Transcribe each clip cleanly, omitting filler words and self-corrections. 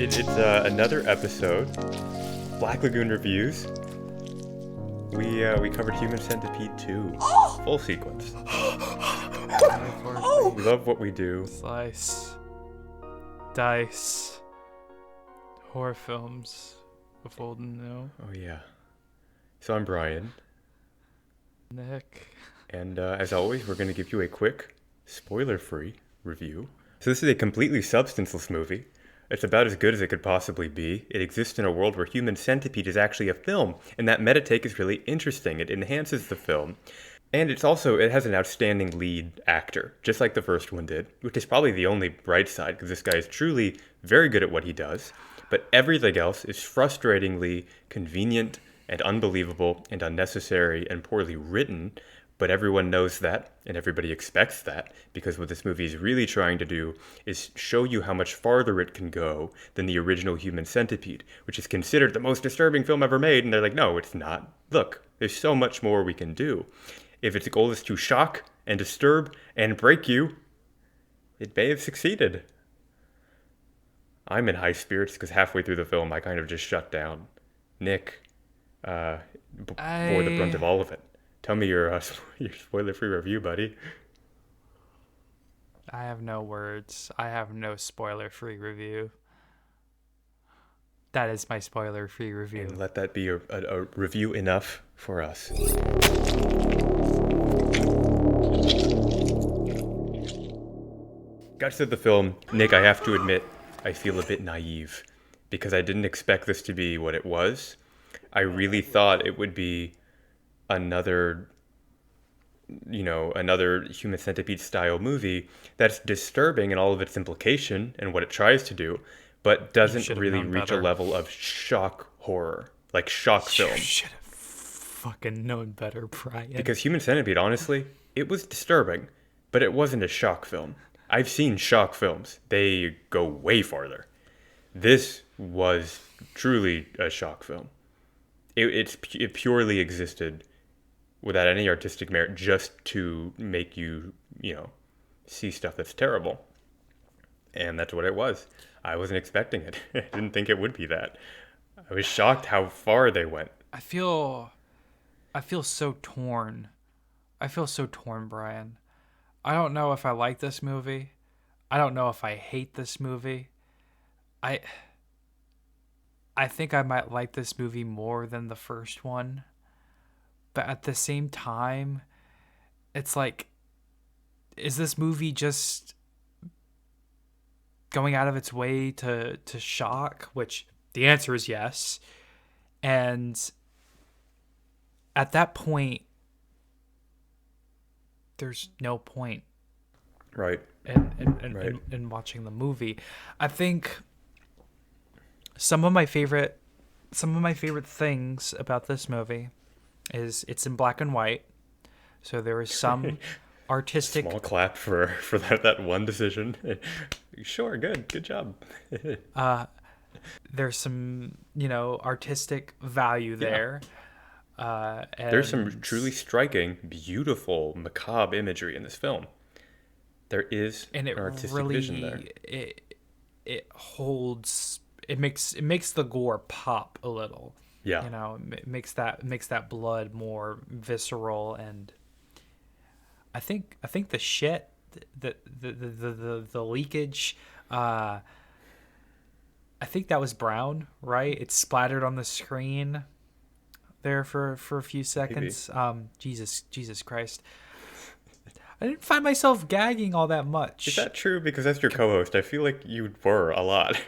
It's another episode, Black Lagoon Reviews. We covered Human Centipede 2, full sequence. We love what we do. Slice. Dice. Horror films of old and new. Oh yeah. So I'm Brian, Nick. and as always, we're going to give you a quick, spoiler-free review. So this is a completely substanceless movie. It's about as good as it could possibly be. It exists in a world where Human Centipede is actually a film, and that meta take is really interesting. It enhances the film. And it has an outstanding lead actor, just like the first one did, which is probably the only bright side, because this guy is truly very good at what he does. But everything else is frustratingly convenient and unbelievable and unnecessary and poorly written. But everyone knows that, and everybody expects that, because what this movie is really trying to do is show you how much farther it can go than the original Human Centipede, which is considered the most disturbing film ever made, and they're like, no, it's not. Look, there's so much more we can do. If its goal is to shock and disturb and break you, it may have succeeded. I'm in high spirits because halfway through the film I kind of just shut down. Nick bore the brunt of all of it. Tell me your spoiler-free review, buddy. I have no words. I have no spoiler-free review. That is my spoiler-free review. And let that be a review enough for us. Guts of the film, Nick, I have to admit, I feel a bit naive because I didn't expect this to be what it was. I really thought it would be another Human Centipede style movie that's disturbing in all of its implication and what it tries to do, but doesn't really reach a level of shock horror, like shock film. You should have fucking known better, Brian. Because Human Centipede, honestly, it was disturbing, but it wasn't a shock film. I've seen shock films. They go way farther. This was truly a shock film. It purely existed without any artistic merit, just to make you, see stuff that's terrible. And that's what it was. I wasn't expecting it. I didn't think it would be that. I was shocked how far they went. I feel so torn. Brian. I don't know if I like this movie. I don't know if I hate this movie. I think I might like this movie more than the first one. But at the same time, it's like, is this movie just going out of its way to shock? Which the answer is yes. And at that point, there's no point. Right. In watching the movie. I think some of my favorite things about this movie is it's in black and white, so there is some artistic. Small clap for that one decision. Sure, good job. There's some artistic value there. And there's some truly striking, beautiful, macabre imagery in this film. There is an artistic vision there. It holds. It makes the gore pop a little. Yeah. It makes that blood more visceral, and I think the shit, the leakage, I think that was brown, right? It splattered on the screen there for a few seconds. Jesus Christ. I didn't find myself gagging all that much. Is that true? Because as your co-host, I feel like you were a lot.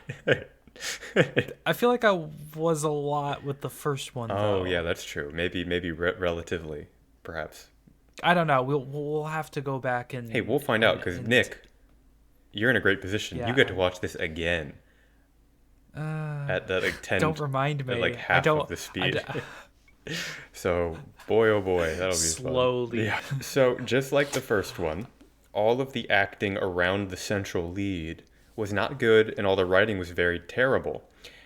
I feel like I was a lot with the first one, though. Oh, yeah, that's true. Maybe relatively, perhaps. I don't know. We'll have to go back and... Hey, we'll find out, because Nick, you're in a great position. Yeah. You get to watch this again. At that, 10... Don't remind me. At, half of the speed. So, boy, oh boy, that'll be slowly. Fun. Yeah. So, just like the first one, all of the acting around the central lead was not good, and all the writing was very terrible.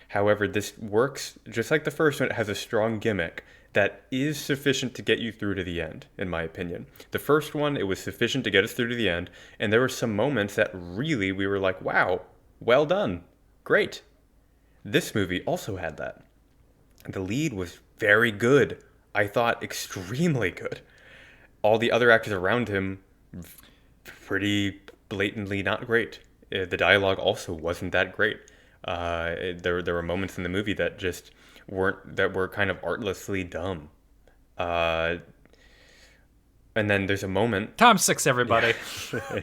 However, this works just like the first one. It has a strong gimmick that is sufficient to get you through to the end, in my opinion. The first one, it was sufficient to get us through to the end, and there were some moments that really we were like, wow, well done, great. This movie also had that. The lead was very good. I thought extremely good. All the other actors around him, pretty blatantly not great. The dialogue also wasn't that great. There were moments in the movie that just were kind of artlessly dumb. Uh, and then there's a moment. Tom Six, everybody. Yeah.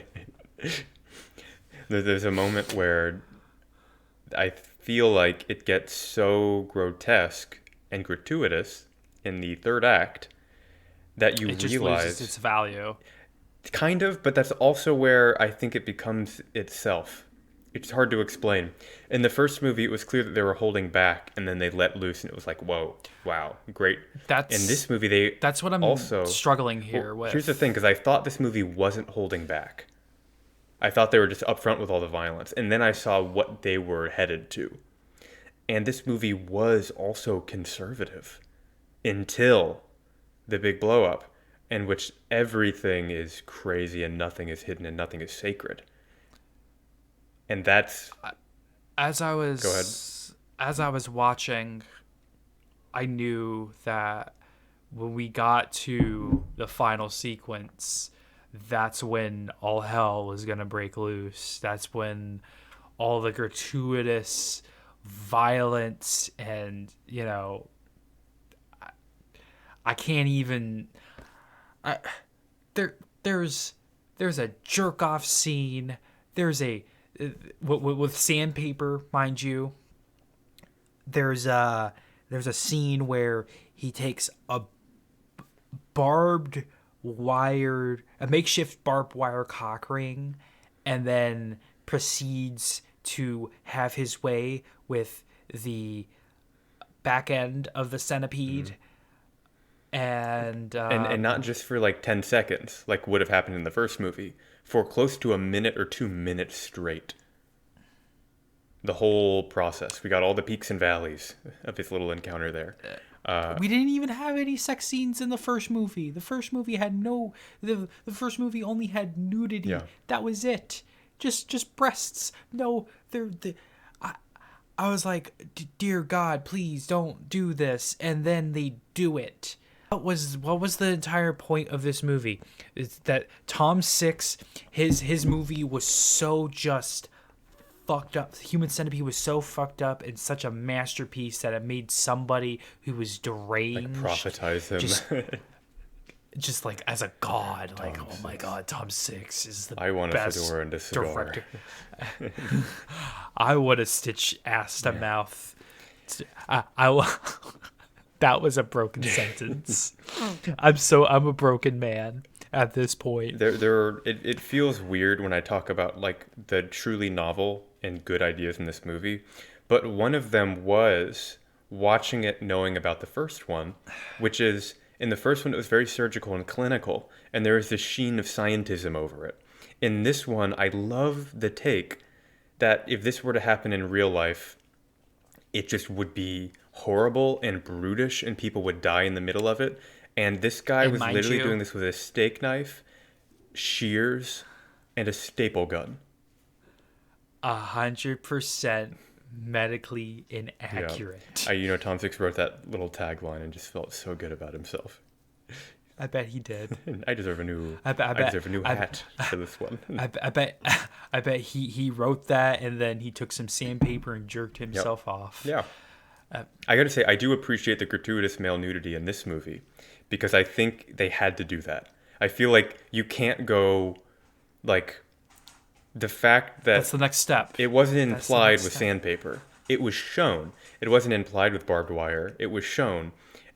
There's a moment where I feel like it gets so grotesque and gratuitous in the third act that you It just realize, loses its value. kind of, but that's also where I think it becomes itself. It's hard to explain. In the first movie, it was clear that they were holding back, and then they let loose, and it was like, whoa, wow, great. In this movie, they That's what I'm also struggling here well, with. here's the thing, because I thought this movie wasn't holding back. I thought they were just upfront with all the violence, and then I saw what they were headed to. And this movie was also conservative until the big blow up, in which everything is crazy and nothing is hidden and nothing is sacred. And that's As I was Go ahead. as I was watching, I knew that when we got to the final sequence, that's when all hell was gonna break loose. That's when all the gratuitous violence and I can't even. I, there's a jerk off scene. There's a with sandpaper, mind you. There's a scene where he takes a makeshift barbed wire cock ring, and then proceeds to have his way with the back end of the centipede. And and not just for like 10 seconds, like would have happened in the first movie, for close to a minute or 2 minutes straight. The whole process. We got all the peaks and valleys of his little encounter there. we didn't even have any sex scenes in the first movie. The first movie had the first movie only had nudity. Yeah. That was it. Just breasts. No, I was like, dear God, please don't do this. And then they do it. What was the entire point of this movie? Is that Tom Six, his movie was so just fucked up. Human Centipede was so fucked up and such a masterpiece that it made somebody who was deranged Prophetize him. just like as a god. Like, oh my God, Tom Six is the I want a best fedora and a cigar. director. I want to stitch ass to mouth. That was a broken sentence. I'm a broken man at this point. It feels weird when I talk about like the truly novel and good ideas in this movie, but one of them was watching it knowing about the first one, which is in the first one it was very surgical and clinical, and there is this sheen of scientism over it. In this one, I love the take that if this were to happen in real life, it just would be horrible and brutish and people would die in the middle of it. And this guy And was mind literally you- doing this with a steak knife, shears, and a staple gun. 100% medically inaccurate. Tom Six wrote that little tagline and just felt so good about himself. I bet he did. I deserve a new I deserve a new hat for this one. I bet he wrote that and then he took some sandpaper and jerked himself off. Yeah. I gotta say, I do appreciate the gratuitous male nudity in this movie because I think they had to do that. I feel like you can't go, like, the fact that That's the next step. it wasn't That's the implied next with step. sandpaper. It was shown. It wasn't implied with barbed wire. It was shown.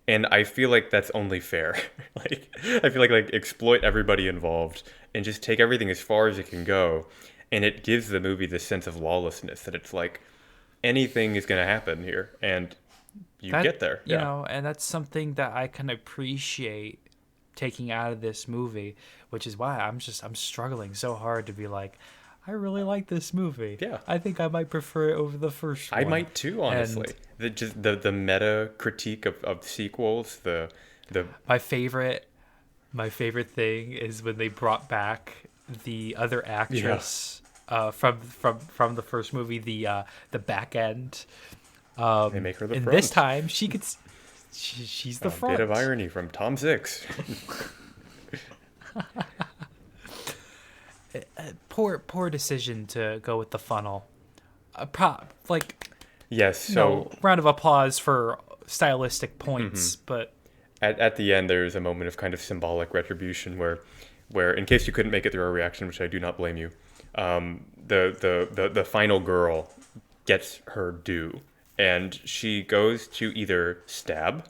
And I feel like that's only fair. I feel like exploit everybody involved and just take everything as far as it can go. And it gives the movie this sense of lawlessness that it's like anything is going to happen here and you get there. You know, and that's something that I can appreciate taking out of this movie, which is why I'm struggling so hard to be like, I really like this movie. Yeah. I think I might prefer it over the first one. I might too, honestly. The meta critique of sequels, the My favorite thing is when they brought back the other actress from the first movie, the back end They make her the And front. this time she's the A front. bit of irony from Tom Six. Poor decision to go with the funnel. Yes, so Round of applause for stylistic points, but at the end there's a moment of kind of symbolic retribution where in case you couldn't make it through our reaction, which I do not blame you, the final girl gets her due, and she goes to either stab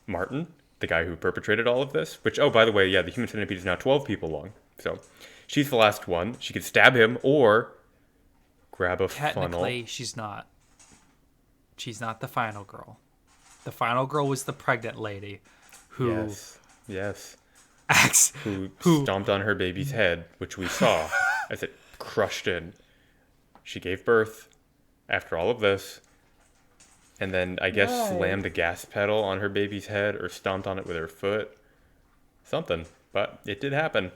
Martin, the guy who perpetrated all of this, which, oh, by the way, yeah, the human centipede is now 12 people long, so she's the last one. She could stab him or grab a funnel. technically she's not the final girl. The final girl was the pregnant lady who Yes. acts Who stomped on her baby's head, which we saw as it crushed in. She gave birth after all of this, and then I guess slammed the gas pedal on her baby's head or stomped on it with her foot. Something. But it did happen.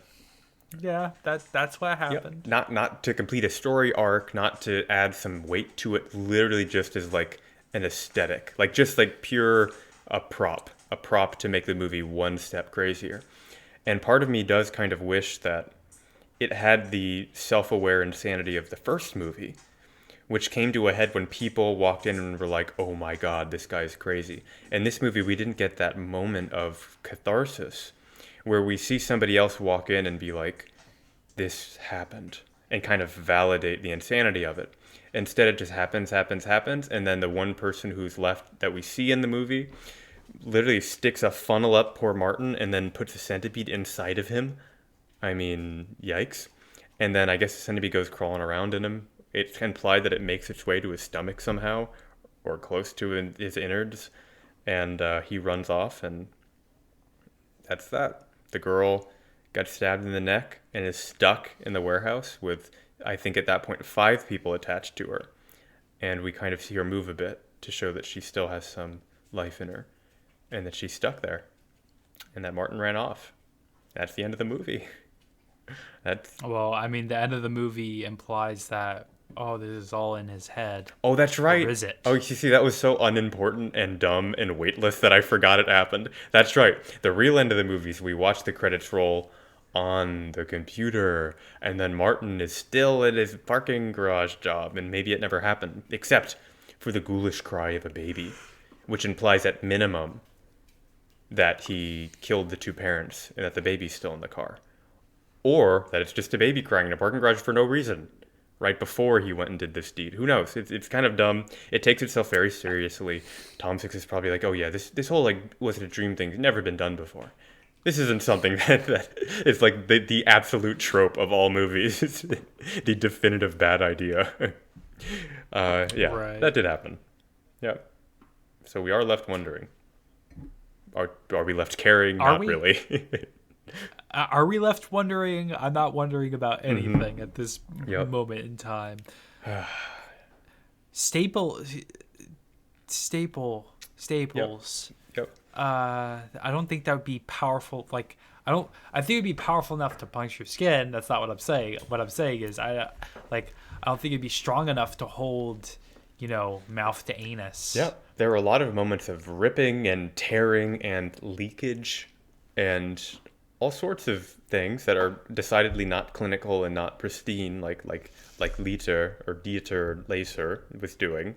Yeah, that's what Yep. happened. Not to complete a story arc, not to add some weight to it, literally just as like an aesthetic. Like just like pure a prop to make the movie one step crazier. And part of me does kind of wish that it had the self-aware insanity of the first movie, which came to a head when people walked in and were like, oh my god, this guy's crazy. In this movie, we didn't get that moment of catharsis where we see somebody else walk in and be like, this happened, and kind of validate the insanity of it. Instead, it just happens, and then the one person who's left that we see in the movie literally sticks a funnel up poor Martin and then puts a centipede inside of him. I mean, yikes. And then I guess the centipede goes crawling around in him. It's implied that it makes its way to his stomach somehow, or close to his innards, and he runs off, and that's that. The girl got stabbed in the neck and is stuck in the warehouse with, I think at that point, 5 people attached to her. And we kind of see her move a bit to show that she still has some life in her, and that she's stuck there, and that Martin ran off. That's the end of the movie. Well, I mean, the end of the movie implies that, oh, this is all in his head. Oh, that's right. Or is it? Oh, you see, that was so unimportant and dumb and weightless that I forgot it happened. That's right. The real end of the movie is we watch the credits roll on the computer, and then Martin is still at his parking garage job, and maybe it never happened, except for the ghoulish cry of a baby, which implies at minimum that he killed the 2 parents and that the baby's still in the car. Or that it's just a baby crying in a parking garage for no reason, right before he went and did this deed. Who knows? It's kind of dumb. It takes itself very seriously. Tom Six is probably like, oh yeah, this whole like was it a dream thing's never been done before. This isn't something that is like the absolute trope of all movies. It's the definitive bad idea. Yeah, Right. that did happen. Yeah. So we are left wondering. Are we left caring? Are Not we? really. Are we left wondering? I'm not wondering about anything at this Yep. moment in time. Staples. Yep. I don't think that would be powerful. Like, I think it'd be powerful enough to puncture skin. That's not what I'm saying. What I'm saying is, I don't think it'd be strong enough to hold, mouth to anus. Yep. There were a lot of moments of ripping and tearing and leakage and all sorts of things that are decidedly not clinical and not pristine, like Dieter or Laser was doing.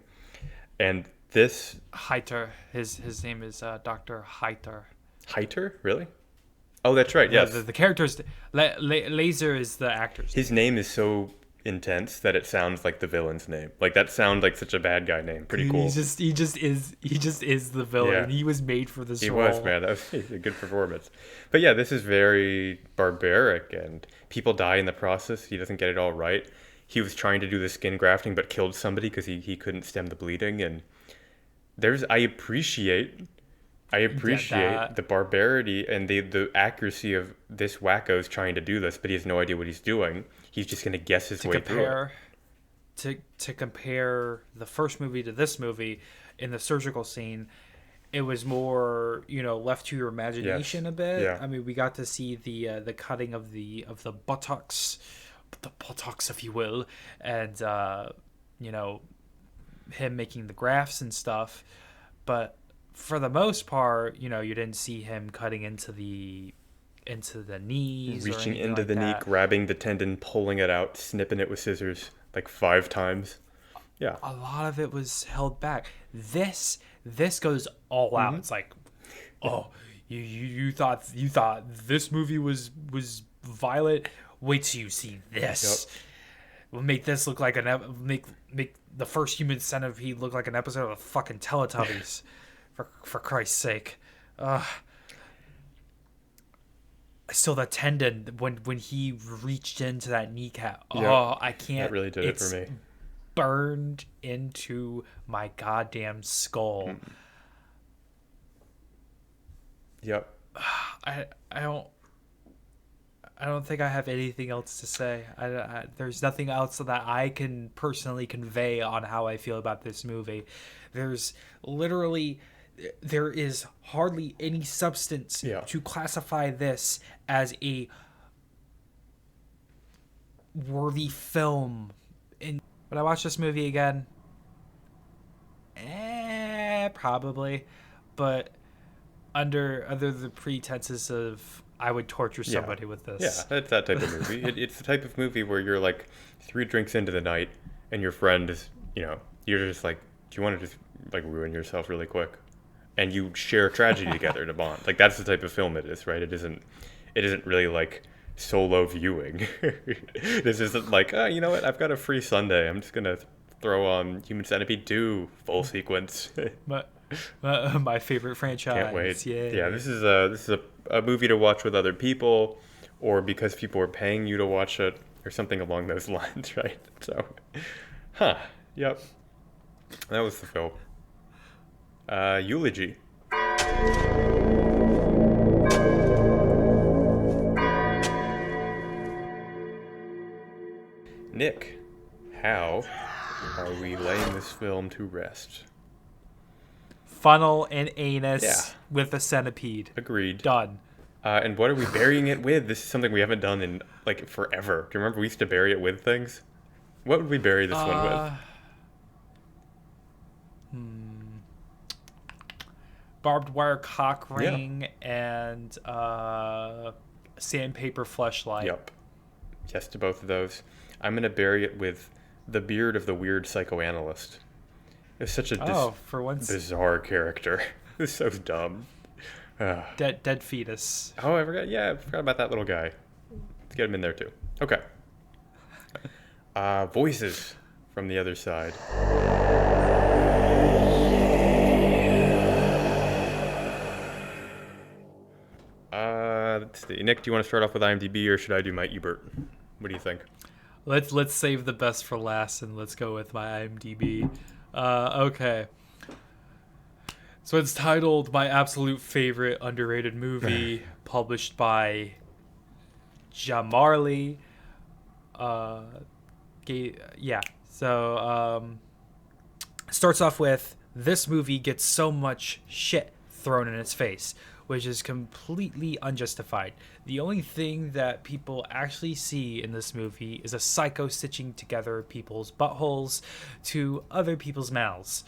And this Heiter. His name is Dr. Heiter. Heiter, really? Oh, that's right. Yes. The characters. Laser is the actor's. His name is so intense that it sounds like the villain's name. Like that sounds like such a bad guy name. Pretty cool. He just is the villain. Yeah. He was made for this He role. was, man. That was a good performance. But yeah, this is very barbaric, and people die in the process. He doesn't get it all right. He was trying to do the skin grafting, but killed somebody because he couldn't stem the bleeding. And I appreciate the barbarity and the accuracy of this wacko's trying to do this, but he has no idea what he's doing. He's just going to guess his way through it. To compare the first movie to this movie, in the surgical scene, it was more left to your imagination a bit. Yeah. I mean, we got to see the cutting of the buttocks, if you will, and him making the graphs and stuff, but for the most part, you know, you didn't see him cutting into the knees or Reaching anything into like the knee, that. grabbing the tendon, pulling it out, snipping it with scissors like 5 times. Yeah. A lot of it was held back. This goes all out. Mm-hmm. It's like, oh, you thought this movie was violent. Wait till you see this. Yep. We'll make this look like make the first human centipede look like an episode of the fucking Teletubbies, for Christ's sake. Still, the tendon when he reached into that kneecap. Yep. Oh, I can't. That really did it for me. Burned into my goddamn skull. Yep. I don't think I have anything else to say. There's nothing else that I can personally convey on how I feel about this movie. There is hardly any substance to classify this as a worthy film. Would I watch this movie again? Probably, but under the pretenses of I would torture somebody with this. Yeah, that's that type of movie. It's the type of movie where you're like 3 drinks into the night, and your friend is, you're just like, do you want to just like ruin yourself really quick? And you share tragedy together to bond. Like that's the type of film it is, right? It isn't really like solo viewing. This isn't like, oh, you know what? I've got a free Sunday. I'm just gonna throw on Human Centipede 2 full sequence. My favorite franchise. Can't wait. Yay. Yeah, this is a movie to watch with other people, or because people are paying you to watch it, or something along those lines, right? So, yep. That was the film. Eulogy. Nick, how are we laying this film to rest? Funnel and anus with a centipede. Agreed. Done. And what are we burying it with? This is something we haven't done in like forever. Do you remember we used to bury it with things? What would we bury this one with? Barbed wire cock ring and sandpaper fleshlight. Yep. Yes to both of those. I'm going to bury it with the beard of the weird psychoanalyst. It's such a bizarre character. It's so dumb. Dead fetus. Oh, I forgot about that little guy. Let's get him in there too. Okay. Voices from the other side. Let's see. Nick, do you want to start off with IMDb or should I do my Ebert? What do you think? Let's save the best for last and let's go with my IMDb. Okay. So it's titled My Absolute Favorite Underrated Movie, published by Jamarly. So starts off with, this movie gets so much shit thrown in its face, which is completely unjustified. The only thing that people actually see in this movie is a psycho stitching together people's buttholes to other people's mouths.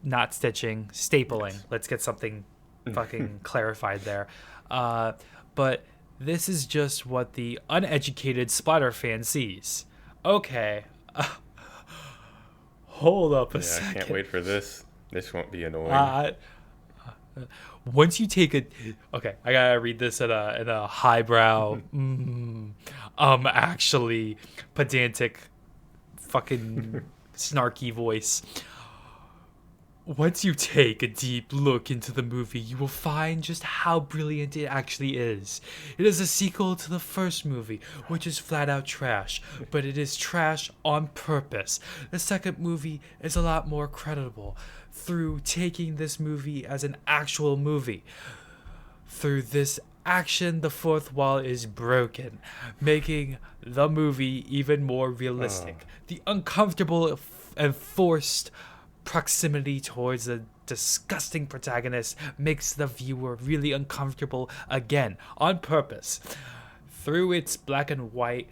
Not stitching, stapling. Let's get something fucking clarified there. But this is just what the uneducated splatter fan sees. Okay. Hold up a second. I can't wait for this. This won't be annoying. Once you take okay, I gotta read this in a highbrow, actually pedantic, fucking snarky voice. Once you take a deep look into the movie, you will find just how brilliant it actually is. It is a sequel to the first movie, which is flat out trash, but it is trash on purpose. The second movie is a lot more credible through taking this movie as an actual movie. Through this action, the fourth wall is broken, making the movie even more realistic. The uncomfortable and forced proximity towards a disgusting protagonist makes the viewer really uncomfortable again, on purpose. Through its black and white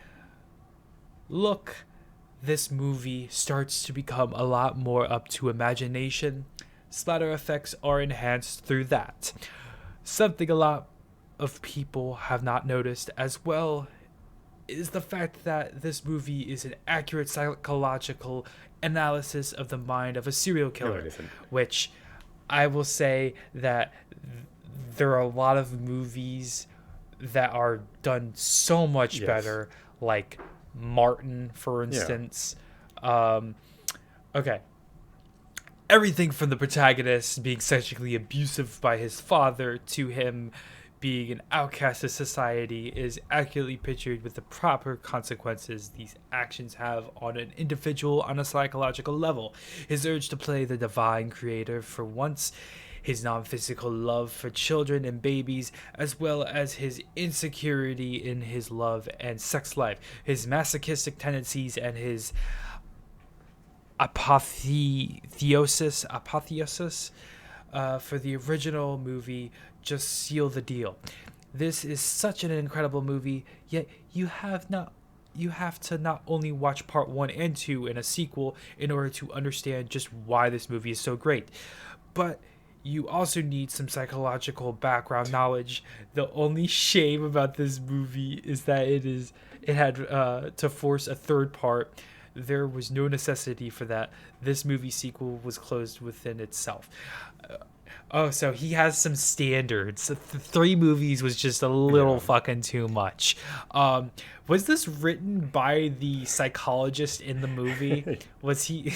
look, this movie starts to become a lot more up to imagination. Splatter effects are enhanced through that. Something a lot of people have not noticed as well is the fact that this movie is an accurate psychological analysis of the mind of a serial No, killer, it isn't. which I will say that there are a lot of movies that are done so much Yes. better, like Martin, for instance. Okay. Everything from the protagonist being sexually abusive by his father to him being an outcast of society is accurately pictured with the proper consequences these actions have on an individual on a psychological level. His urge to play the divine creator for once, his non-physical love for children and babies, as well as his insecurity in his love and sex life, his masochistic tendencies, and his apotheosis for the original movie just seal the deal. This is such an incredible movie, yet you have to not only watch part 1 and 2 in a sequel in order to understand just why this movie is so great, but you also need some psychological background knowledge. The only shame about this movie is that it had to force a third part. There was no necessity for that. This movie sequel was closed within itself. So he has some standards. 3 movies was just a little fucking too much. Was this written by the psychologist in the movie? Was he?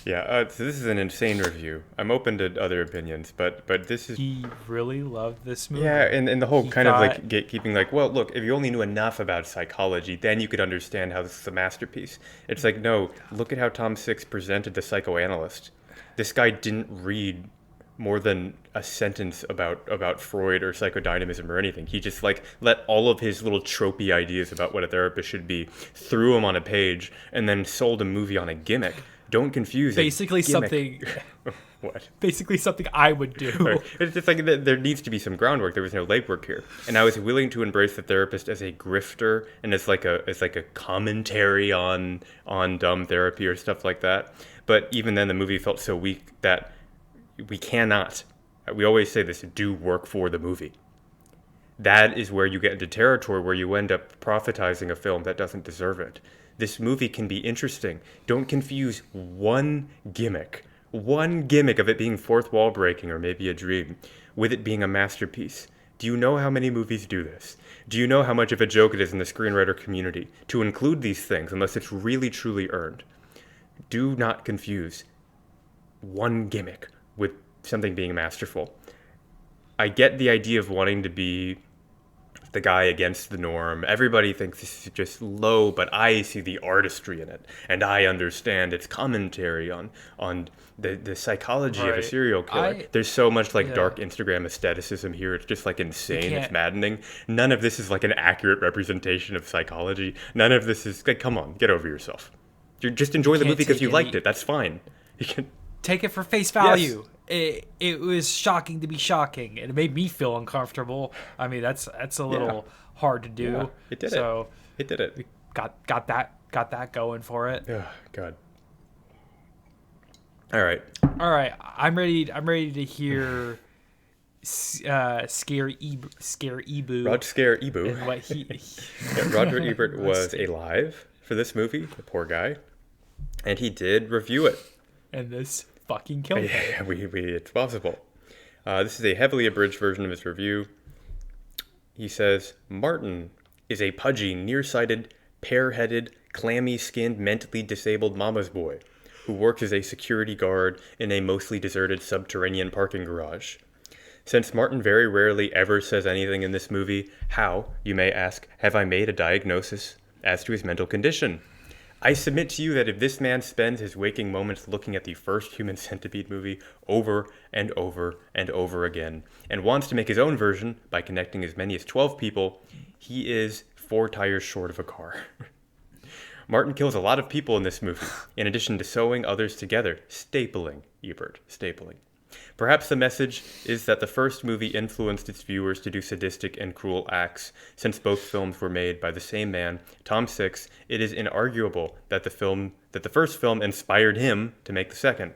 Yeah, so this is an insane review. I'm open to other opinions, but this is... He really loved this movie. Yeah, and the whole He kind of like thought- gatekeeping, like, well, look, if you only knew enough about psychology, then you could understand how this is a masterpiece. It's like, no, look at how Tom Six presented the psychoanalyst. This guy didn't read more than a sentence about Freud or psychodynamism or anything. He just like let all of his little tropey ideas about what a therapist should be, threw them on a page, and then sold a movie on a gimmick. Don't confuse it. basically something. What? Basically something I would do. Right. It's just like there needs to be some groundwork. There was no legwork here, and I was willing to embrace the therapist as a grifter and as like a commentary on dumb therapy or stuff like that. But even then, the movie felt so weak that we cannot. We always say this: do work for the movie. That is where you get into territory where you end up prophetizing a film that doesn't deserve it. This movie can be interesting. Don't confuse one gimmick of it being fourth wall breaking or maybe a dream with it being a masterpiece. Do you know how many movies do this? Do you know how much of a joke it is in the screenwriter community to include these things unless it's really truly earned? Do not confuse one gimmick with something being masterful. I get the idea of wanting to be the guy against the norm. Everybody thinks this is just low, but I see the artistry in it, and I understand its commentary on the psychology of a Right. serial killer. There's so much like Yeah. dark Instagram aestheticism here. It's just like insane. It's can't- maddening. None of this is like an accurate representation of psychology. None of this is like, come on, get over yourself. You just enjoy the can't movie because take you liked any- it. That's fine. You can. Take it for face value. It was shocking to be shocking, and it made me feel uncomfortable. I mean, that's a little hard to do. Yeah, it did so It did it. got that going for it. Oh, God. All right. All right, I'm ready to hear Scare Ebu Rod Scare Ebu. and what he Yeah, Roger Ebert was alive for this movie, the poor guy, and he did review it. and this fucking killed him. Yeah, it's possible. This is a heavily abridged version of his review. He says, Martin is a pudgy, nearsighted, pear-headed, clammy-skinned, mentally disabled mama's boy who works as a security guard in a mostly deserted subterranean parking garage. Since Martin very rarely ever says anything in this movie, how, you may ask, have I made a diagnosis as to his mental condition? I submit to you that if this man spends his waking moments looking at the first Human Centipede movie over and over and over again, and wants to make his own version by connecting as many as 12 people, he is 4 tires short of a car. Martin kills a lot of people in this movie, in addition to sewing others together. Stapling, Ebert, stapling. Perhaps the message is that the first movie influenced its viewers to do sadistic and cruel acts. Since both films were made by the same man, Tom Six, it is inarguable that the first film inspired him to make the second.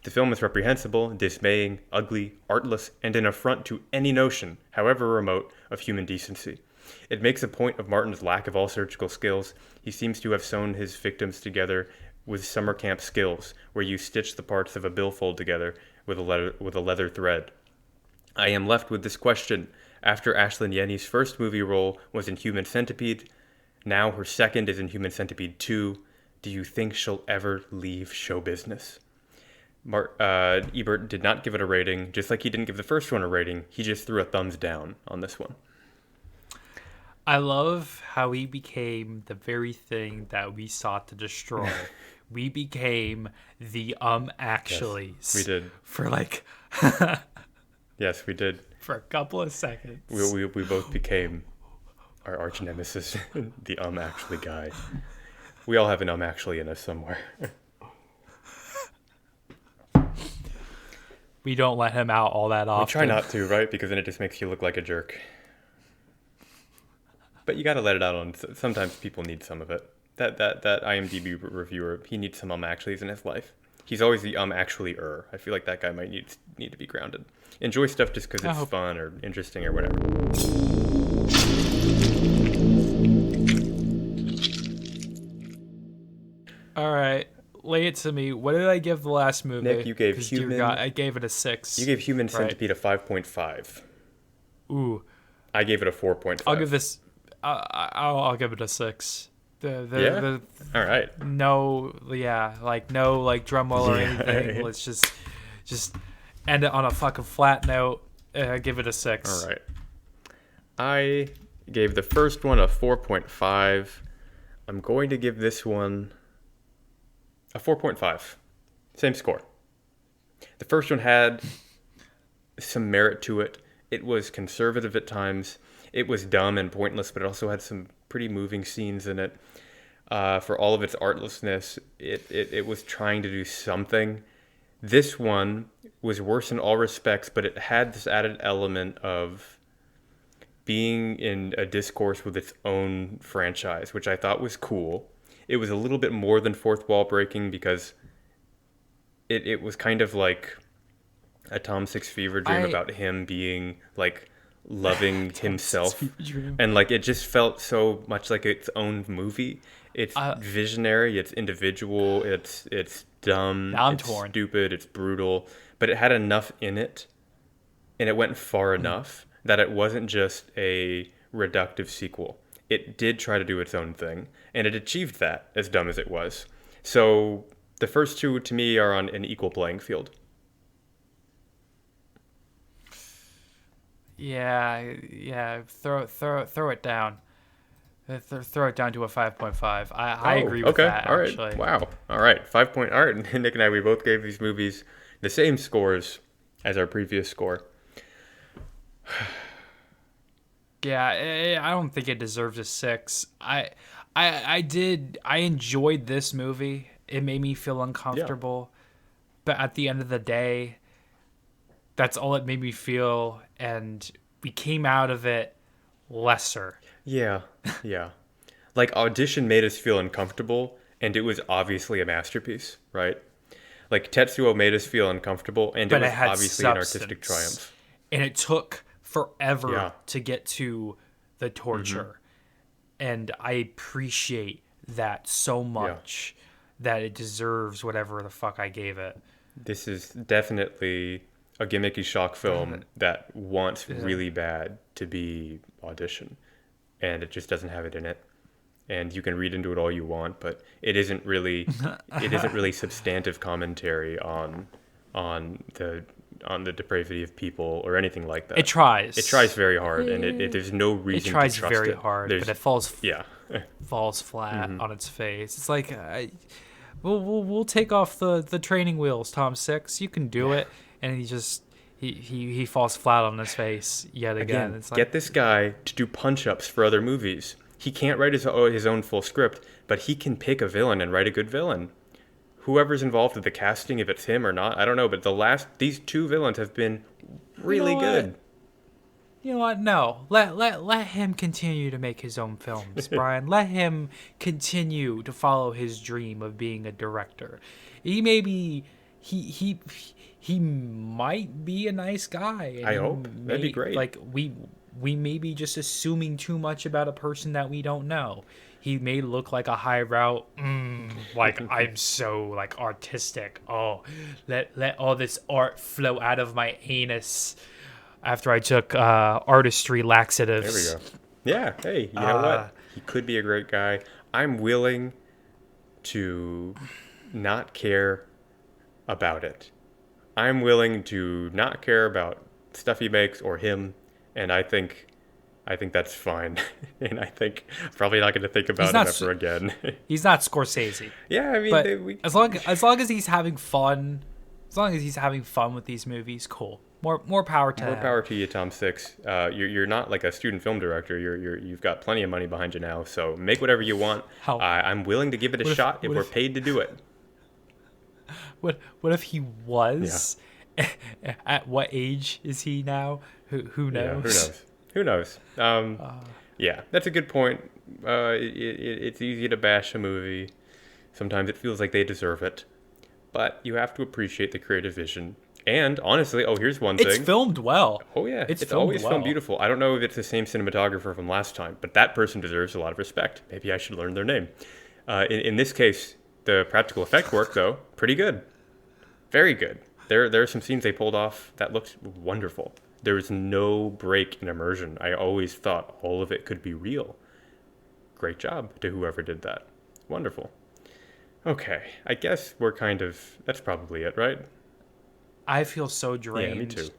The film is reprehensible, dismaying, ugly, artless, and an affront to any notion, however remote, of human decency. It makes a point of Martin's lack of all surgical skills. He seems to have sewn his victims together with summer camp skills, where you stitch the parts of a billfold together with a leather thread. I am left with this question. After Ashlyn Yenny's first movie role was in Human Centipede, now her second is in Human Centipede 2. Do you think she'll ever leave show business? Ebert did not give it a rating, just like he didn't give the first one a rating. He just threw a thumbs down on this one. I love how he became the very thing that we sought to destroy. We became the actuallys. Yes, we did. For like... Yes, we did. For a couple of seconds. We both became our arch nemesis, the actually guy. We all have an actually in us somewhere. We don't let him out all that often. We try not to, right? Because then it just makes you look like a jerk. But you gotta let it out on... Sometimes people need some of it. That IMDb reviewer, he needs some actuallys in his life. He's always the actually-er. I feel like that guy might need to be grounded. Enjoy stuff just because it's fun or interesting or whatever. All right. Lay it to me. What did I give the last movie? Nick, you gave Human... Dear God, I gave it a 6. You gave Human Centipede a 5.5. Ooh. I gave it a 4.5. I'll give this... I'll give it a 6. Yeah? All right. No drum roll or anything. Let's just end it on a fucking flat note. Give it a 6. All right. I gave the first one a 4.5. I'm going to give this one a 4.5. Same score. The first one had some merit to it. It was conservative at times. It was dumb and pointless, but it also had some pretty moving scenes in it. For all of its artlessness, it was trying to do something. This one was worse in all respects, but it had this added element of being in a discourse with its own franchise, which I thought was cool. It was a little bit more than fourth wall breaking because it was kind of like a Tom Six fever dream about him being like loving himself, and like it just felt so much like its own movie. It's visionary, it's individual, it's dumb, it's stupid, it's brutal, but it had enough in it, and it went far enough that it wasn't just a reductive sequel. It did try to do its own thing, and it achieved that, as dumb as it was. So the first two, to me, are on an equal playing field. Yeah. Throw it down. Throw it down to a 5.5. I agree with that. All right. Actually. Wow. All right. 5 point. All right. Nick and I, we both gave these movies the same scores as our previous score. Yeah, I don't think it deserves a 6. I enjoyed this movie. It made me feel uncomfortable, but at the end of the day, that's all it made me feel, and we came out of it lesser. Yeah. Like Audition made us feel uncomfortable, and it was obviously a masterpiece, right? Like Tetsuo made us feel uncomfortable, and it was obviously an artistic triumph. And it took forever to get to the torture. And I appreciate that so much that it deserves whatever the fuck I gave it. This is definitely a gimmicky shock film that wants really bad to be Audition, and it just doesn't have it in it. And you can read into it all you want, but it isn't really substantive commentary on the depravity of people or anything like that. It tries. It tries very hard, and there's no reason to trust it. It tries very hard, but it falls flat on its face. It's like, we'll take off the training wheels, Tom Six. You can do it. And he falls flat on his face yet again. It's like, get this guy to do punch-ups for other movies. He can't write his own full script, but he can pick a villain and write a good villain. whoever's involved with the casting, if it's him or not, I don't know. But these two villains have been really good. You know what? No. Let him continue to make his own films, Brian. Let him continue to follow his dream of being a director. He may be he might be a nice guy. And I hope. That'd be great. Like we may be just assuming too much about a person that we don't know. He may look like a highbrow, like I'm so like artistic. Oh, let all this art flow out of my anus. After I took artistry laxatives. There we go. Yeah. Hey, you know what? He could be a great guy. I'm willing to not care about it. I'm willing to not care about stuff he makes or him, and I think that's fine. And I think I'm probably not going to think about him ever again. He's not Scorsese. Yeah, I mean, but as long as he's having fun, with these movies, cool. More power to him. More power to you, Tom Six. You're not like a student film director. You've got plenty of money behind you now. So make whatever you want. I'm willing to give it a shot if we're paid to do it. What if he was? Yeah. At what age is he now? Who knows? Yeah, who knows? Yeah, that's a good point. It's easy to bash a movie. Sometimes it feels like they deserve it, but you have to appreciate the creative vision. And honestly, here's one thing. It's filmed well. Oh yeah, it's always filmed beautiful. I don't know if it's the same cinematographer from last time, but that person deserves a lot of respect. Maybe I should learn their name. In this case, the practical effect work, though, pretty good. Very good. There are some scenes they pulled off that looked wonderful. There was no break in immersion. I always thought all of it could be real. Great job to whoever did that. Wonderful. Okay, I guess that's probably it, right? I feel so drained. Yeah, me too.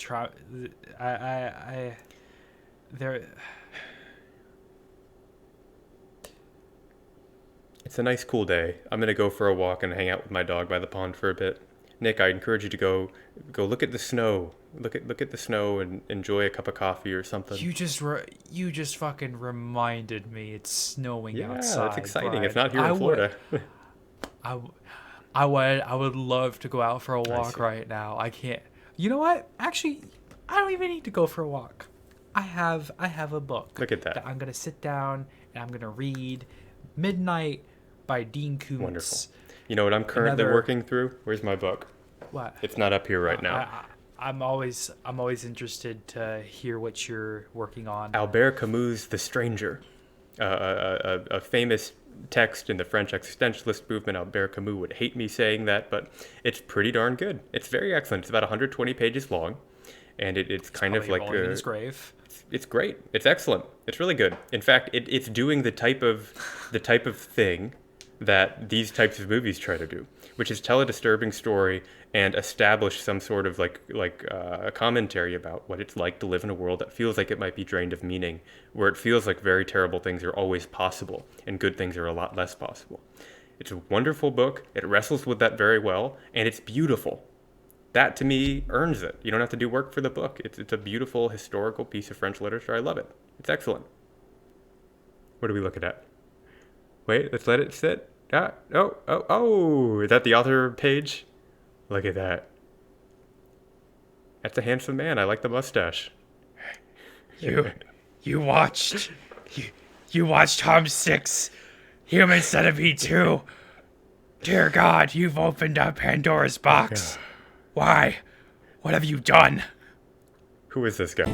It's a nice cool day. I'm gonna go for a walk and hang out with my dog by the pond for a bit. Nick, I encourage you to go look at the snow. Look at the snow and enjoy a cup of coffee or something. You just fucking reminded me it's snowing outside. Yeah, that's exciting. Brian. It's not here in Florida. I would love to go out for a walk right now. I can't. You know what? Actually, I don't even need to go for a walk. I have a book. Look at that. I'm gonna sit down and I'm gonna read Midnight by Dean Koontz. Wonderful. You know what I'm currently working through? Where's my book? What? It's not up here right now. I'm always interested to hear what you're working on. Albert Camus' The Stranger, a famous text in the French existentialist movement. Albert Camus would hate me saying that, but it's pretty darn good. It's very excellent. It's about 120 pages long, and it's kind of like rolling in his grave. It's great. It's excellent. It's really good. In fact, it's doing the type of thing that these types of movies try to do, which is tell a disturbing story and establish some sort of a commentary about what it's like to live in a world that feels like it might be drained of meaning, where it feels like very terrible things are always possible and good things are a lot less possible. It's a wonderful book. It wrestles with that very well, and it's beautiful. That, to me, earns it. You don't have to do work for the book. It's a beautiful historical piece of French literature. I love it. It's excellent. What are we looking at? Wait, let's let it sit. Oh, is that the author page? Look at that. That's a handsome man. I like the mustache. You watched Tom 6, Human Centipede 2. Dear God, you've opened up Pandora's box. Yeah. Why? What have you done? Who is this guy?